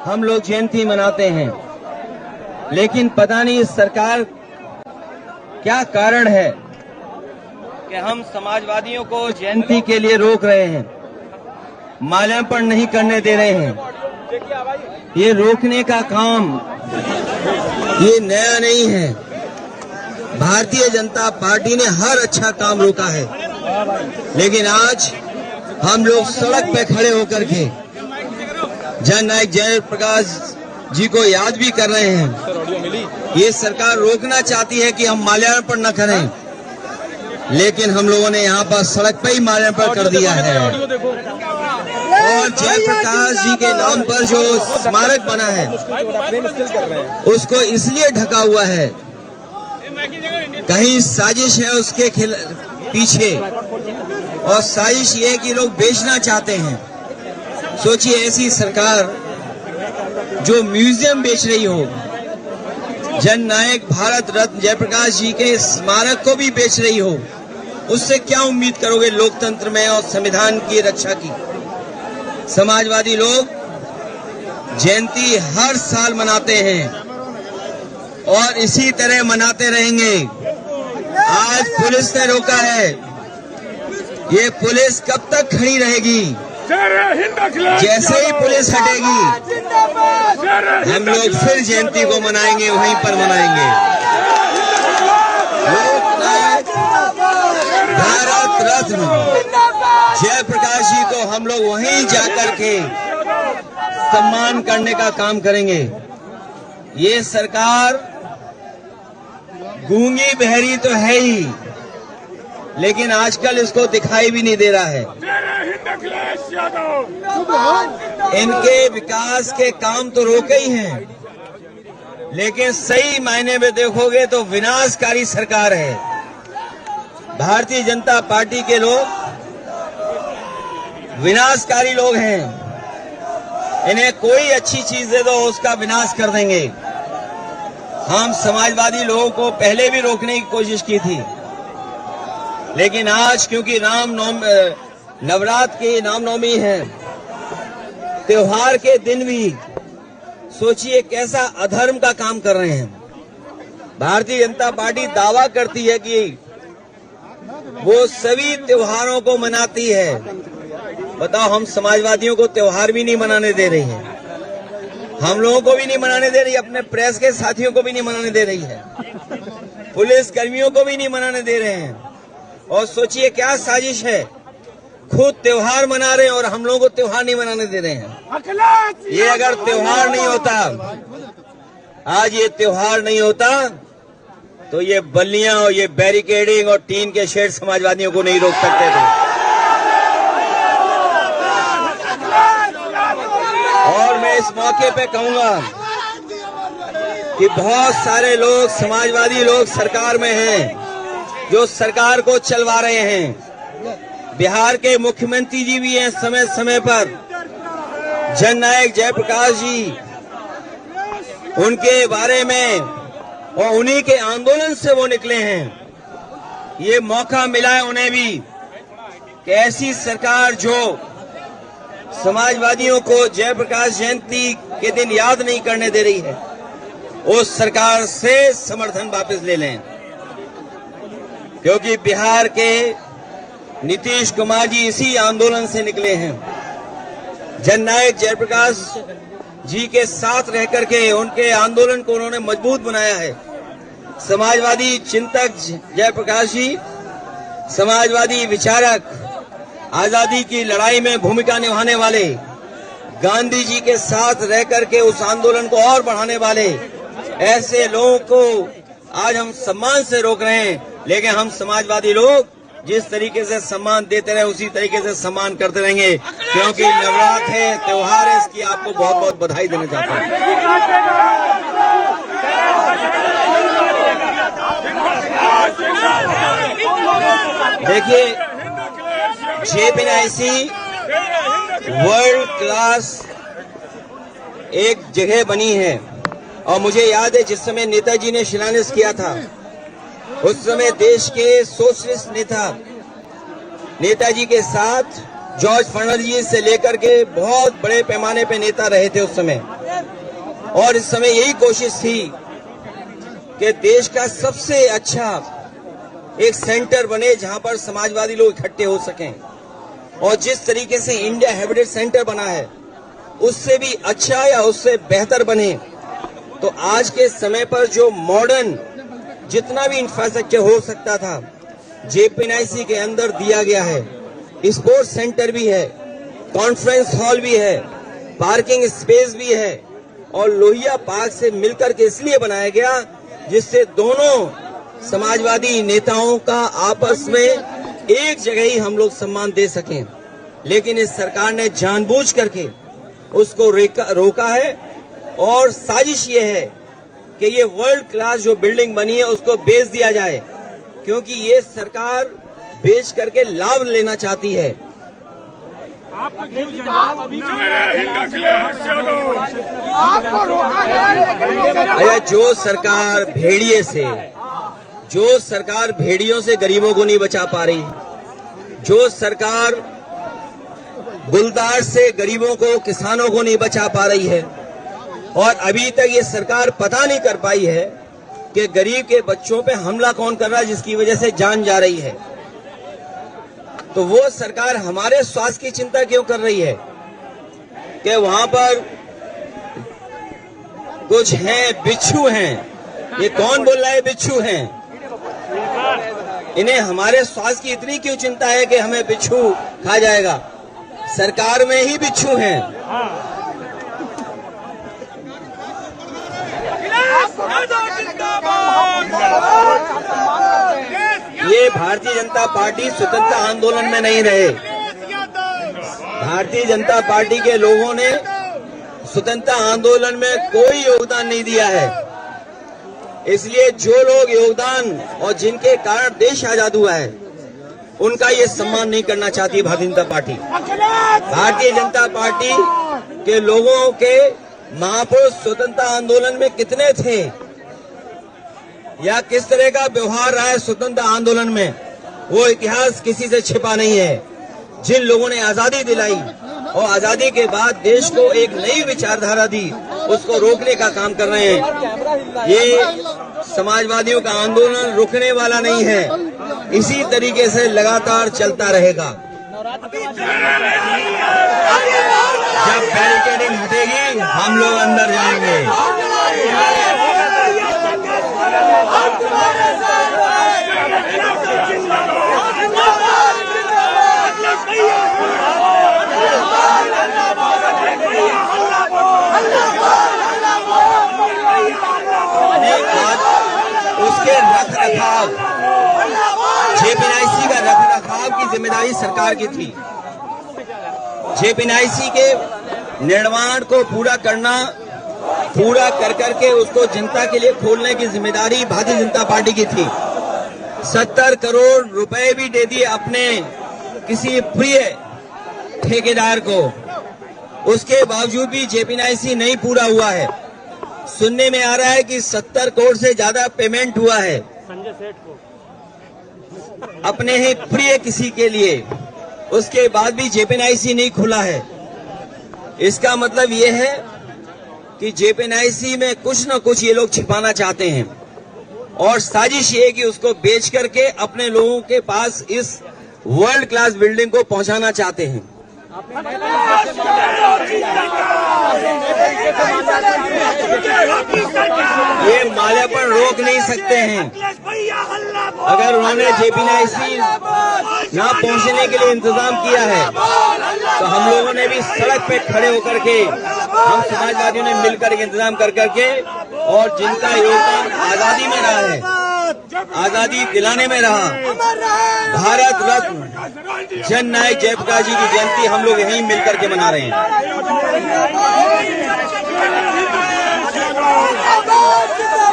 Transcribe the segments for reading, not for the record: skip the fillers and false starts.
हम लोग जयंती मनाते हैं, लेकिन पता नहीं इस सरकार क्या कारण है कि हम समाजवादियों को जयंती के लिए रोक रहे हैं, माल्यार्पण नहीं करने दे रहे हैं। ये रोकने का काम ये नया नहीं है। भारतीय जनता पार्टी ने हर अच्छा काम रोका है, लेकिन आज हम लोग सड़क पे खड़े होकर के जननायक जयप्रकाश जी को याद भी कर रहे हैं। ये सरकार रोकना चाहती है कि हम माल्यार्पण न करें, लेकिन हम लोगों ने यहाँ पर सड़क पे ही माल्यार्पण कर दिया है। और जयप्रकाश जी के नाम पर जो स्मारक बना है उसको इसलिए ढका हुआ है, कहीं साजिश है उसके पीछे, और साजिश ये कि लोग बेचना चाहते हैं। सोचिए, ऐसी सरकार जो म्यूजियम बेच रही हो, जननायक भारत रत्न जयप्रकाश जी के स्मारक को भी बेच रही हो, उससे क्या उम्मीद करोगे लोकतंत्र में और संविधान की रक्षा की। समाजवादी लोग जयंती हर साल मनाते हैं और इसी तरह मनाते रहेंगे। आज पुलिस ने रोका है, ये पुलिस कब तक खड़ी रहेगी? जैसे ही पुलिस हटेगी हम लोग फिर जयंती को मनाएंगे, वहीं पर मनाएंगे। लोकनायक भारत रत्न जयप्रकाश जी को हम लोग वहीं जाकर के सम्मान करने का काम करेंगे। ये सरकार गूंगी बहरी तो है ही, लेकिन आजकल इसको दिखाई भी नहीं दे रहा है। इनके विकास के काम तो रोके ही हैं, लेकिन सही मायने में देखोगे तो विनाशकारी सरकार है। भारतीय जनता पार्टी के लोग विनाशकारी लोग हैं। इन्हें कोई अच्छी चीज दे दो, उसका विनाश कर देंगे। हम समाजवादी लोगों को पहले भी रोकने की कोशिश की थी, लेकिन आज क्योंकि नवरात्र की रामनवमी है, त्योहार के दिन भी सोचिए कैसा अधर्म का काम कर रहे हैं। भारतीय जनता पार्टी दावा करती है कि वो सभी त्योहारों को मनाती है। बताओ, हम समाजवादियों को त्योहार भी नहीं मनाने दे रही है, हम लोगों को भी नहीं मनाने दे रही, अपने प्रेस के साथियों को भी नहीं मनाने दे रही है, पुलिस कर्मियों को भी नहीं मनाने दे रहे हैं। और सोचिए क्या साजिश है, खुद त्योहार मना रहे हैं और हम लोगों को त्योहार नहीं मनाने दे रहे हैं। ये अगर त्योहार नहीं होता, आज ये त्योहार नहीं होता, तो ये बल्लियां और ये बैरिकेडिंग और टीन के शेड समाजवादियों को नहीं रोक सकते थे। और मैं इस मौके पे कहूंगा कि बहुत सारे लोग, समाजवादी लोग सरकार में हैं, जो सरकार को चलवा रहे हैं। बिहार के मुख्यमंत्री जी भी हैं समय समय पर, जननायक जयप्रकाश जी, उनके बारे में और उन्हीं के आंदोलन से वो निकले हैं। ये मौका मिला है उन्हें भी कि ऐसी सरकार जो समाजवादियों को जयप्रकाश जयंती के दिन याद नहीं करने दे रही है, उस सरकार से समर्थन वापस ले लें। क्योंकि बिहार के नीतीश कुमार जी इसी आंदोलन से निकले हैं। जननायक जयप्रकाश जी के साथ रह करके उनके आंदोलन को उन्होंने मजबूत बनाया है। समाजवादी चिंतक जयप्रकाश जी, समाजवादी विचारक, आजादी की लड़ाई में भूमिका निभाने वाले, गांधी जी के साथ रह करके उस आंदोलन को और बढ़ाने वाले, ऐसे लोगों को आज हम सम्मान से रोक रहे हैं। लेकिन हम समाजवादी लोग जिस तरीके से सम्मान देते रहे उसी तरीके से सम्मान करते रहेंगे, क्योंकि नवरात्र है, त्योहार है, इसकी आपको बहुत बहुत बधाई देना चाहता हूं। देखिए, JNIC वर्ल्ड क्लास एक जगह बनी है, और मुझे याद है जिस समय नेताजी ने शिलान्यास किया था, उस समय देश के सोशलिस्ट नेता नेताजी के साथ जॉर्ज फर्नांडिस से लेकर के बहुत बड़े पैमाने पे नेता रहे थे उस समय, और इस समय यही कोशिश थी कि देश का सबसे अच्छा एक सेंटर बने जहां पर समाजवादी लोग इकट्ठे हो सकें। और जिस तरीके से इंडिया हैबिटेट सेंटर बना है उससे भी अच्छा या उससे बेहतर बने। तो आज के समय पर जो मॉडर्न जितना भी इंफ्रास्ट्रक्चर हो सकता था जेपीएनआईसी के अंदर दिया गया है। स्पोर्ट्स सेंटर भी है, कॉन्फ्रेंस हॉल भी है, पार्किंग स्पेस भी है, और लोहिया पार्क से मिलकर के इसलिए बनाया गया जिससे दोनों समाजवादी नेताओं का आपस में एक जगह ही हम लोग सम्मान दे सकें। लेकिन इस सरकार ने जानबूझ करके उसको रोका है, और साजिश ये है कि ये वर्ल्ड क्लास जो बिल्डिंग बनी है उसको बेच दिया जाए, क्योंकि ये सरकार बेच करके लाभ लेना चाहती है। अरे जो सरकार भेड़ियों से गरीबों को नहीं बचा पा रही, जो सरकार गुलदार से गरीबों को, किसानों को नहीं बचा पा रही है, और अभी तक ये सरकार पता नहीं कर पाई है कि गरीब के बच्चों पे हमला कौन कर रहा है जिसकी वजह से जान जा रही है, तो वो सरकार हमारे स्वास्थ्य की चिंता क्यों कर रही है कि वहां पर कुछ हैं, बिच्छू हैं। ये कौन बोल रहा है बिच्छू हैं? इन्हें हमारे स्वास्थ्य की इतनी क्यों चिंता है कि हमें बिच्छू खा जाएगा? सरकार में ही बिच्छू हैं। ये भारतीय जनता पार्टी स्वतंत्रता आंदोलन में नहीं रहे। भारतीय जनता पार्टी के लोगों ने स्वतंत्रता आंदोलन में कोई योगदान नहीं दिया है, इसलिए जो लोग योगदान और जिनके कारण देश आजाद हुआ है उनका ये सम्मान नहीं करना चाहती भारतीय जनता पार्टी। भारतीय जनता पार्टी के लोगों के महापुरुष स्वतंत्रता आंदोलन में कितने थे या किस तरह का व्यवहार रहा है स्वतंत्रता आंदोलन में, वो इतिहास किसी से छिपा नहीं है। जिन लोगों ने आजादी दिलाई और आजादी के बाद देश को एक नई विचारधारा दी, उसको रोकने का काम कर रहे हैं। ये समाजवादियों का आंदोलन रुकने वाला नहीं है, इसी तरीके से लगातार चलता रहेगा। जब बैरिकेडिंग हटेगी हम लोग अंदर जाएंगे। उसके रखरखाव, जेपीएनआईसी का रखरखाव की जिम्मेदारी सरकार की थी। जेपीएनआईसी के निर्माण को पूरा कर करके उसको जनता के लिए खोलने की जिम्मेदारी भारतीय जनता पार्टी की थी। 70 करोड़ रुपए भी दे दिए अपने किसी प्रिय ठेकेदार को, उसके बावजूद भी जेपीएनआईसी नहीं पूरा हुआ है। सुनने में आ रहा है कि 70 करोड़ से ज्यादा पेमेंट हुआ है संजय सेठ को अपने ही प्रिय किसी के लिए, उसके बाद भी जेपीएनआईसी नहीं खुला है। इसका मतलब ये है कि जेपीएनआईसी में कुछ न कुछ ये लोग छिपाना चाहते हैं, और साजिश ये है कि उसको बेच करके अपने लोगों के पास इस वर्ल्ड क्लास बिल्डिंग को पहुंचाना चाहते हैं। ये माल्यार्पण रोक नहीं सकते हैं। अगर उन्होंने जेपीएनआईसी ना पहुंचने के लिए इंतजाम किया है तो हम लोगों ने भी सड़क पे खड़े होकर के, हम समाजवादियों ने मिलकर के इंतजाम कर करके, और जिनका योगदान आजादी में रहा है, आजादी दिलाने में रहा, भारत रत्न जन नायक जयप्रकाश जी की जयंती हम लोग यहीं मिलकर के मना रहे हैं।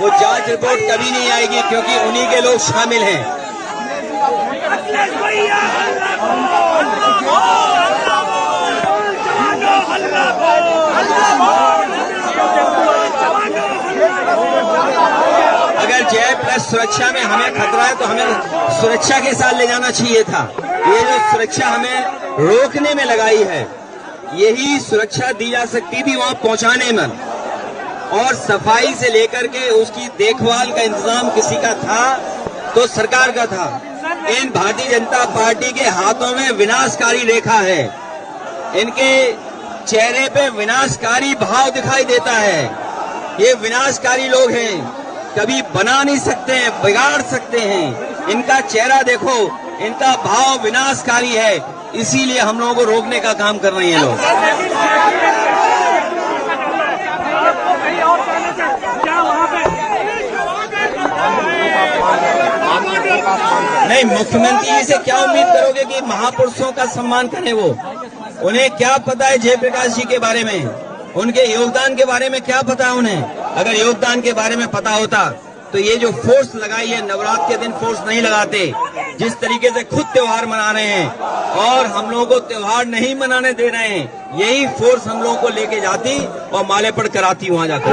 वो जांच रिपोर्ट कभी नहीं आएगी क्योंकि उन्हीं के लोग शामिल हैं। अगर जय प्लस सुरक्षा में हमें खतरा है तो हमें सुरक्षा के साथ ले जाना चाहिए था, ये जो सुरक्षा हमें रोकने में लगाई है, यही सुरक्षा दी जा सकती थी वहां पहुंचाने में। और सफाई से लेकर के उसकी देखभाल का इंतजाम किसी का था तो सरकार का था। इन भारतीय जनता पार्टी के हाथों में विनाशकारी रेखा है, इनके चेहरे पे विनाशकारी भाव दिखाई देता है। ये विनाशकारी लोग हैं, कभी बना नहीं सकते हैं, बिगाड़ सकते हैं। इनका चेहरा देखो, इनका भाव विनाशकारी है, इसीलिए हम लोगों को रोकने का काम कर रहे हैं लोग। नहीं, मुख्यमंत्री से क्या उम्मीद करोगे कि महापुरुषों का सम्मान करें? वो उन्हें क्या पता है जयप्रकाश जी के बारे में, उनके योगदान के बारे में क्या पता है उन्हें? अगर योगदान के बारे में पता होता तो ये जो फोर्स लगाई है, नवरात्र के दिन फोर्स नहीं लगाते। जिस तरीके से खुद त्योहार मना रहे हैं और हम लोगों को त्योहार नहीं मनाने दे रहे हैं, यही फोर्स हम लोगों को लेके जाती और मालेपड़ कराती वहां जाकर।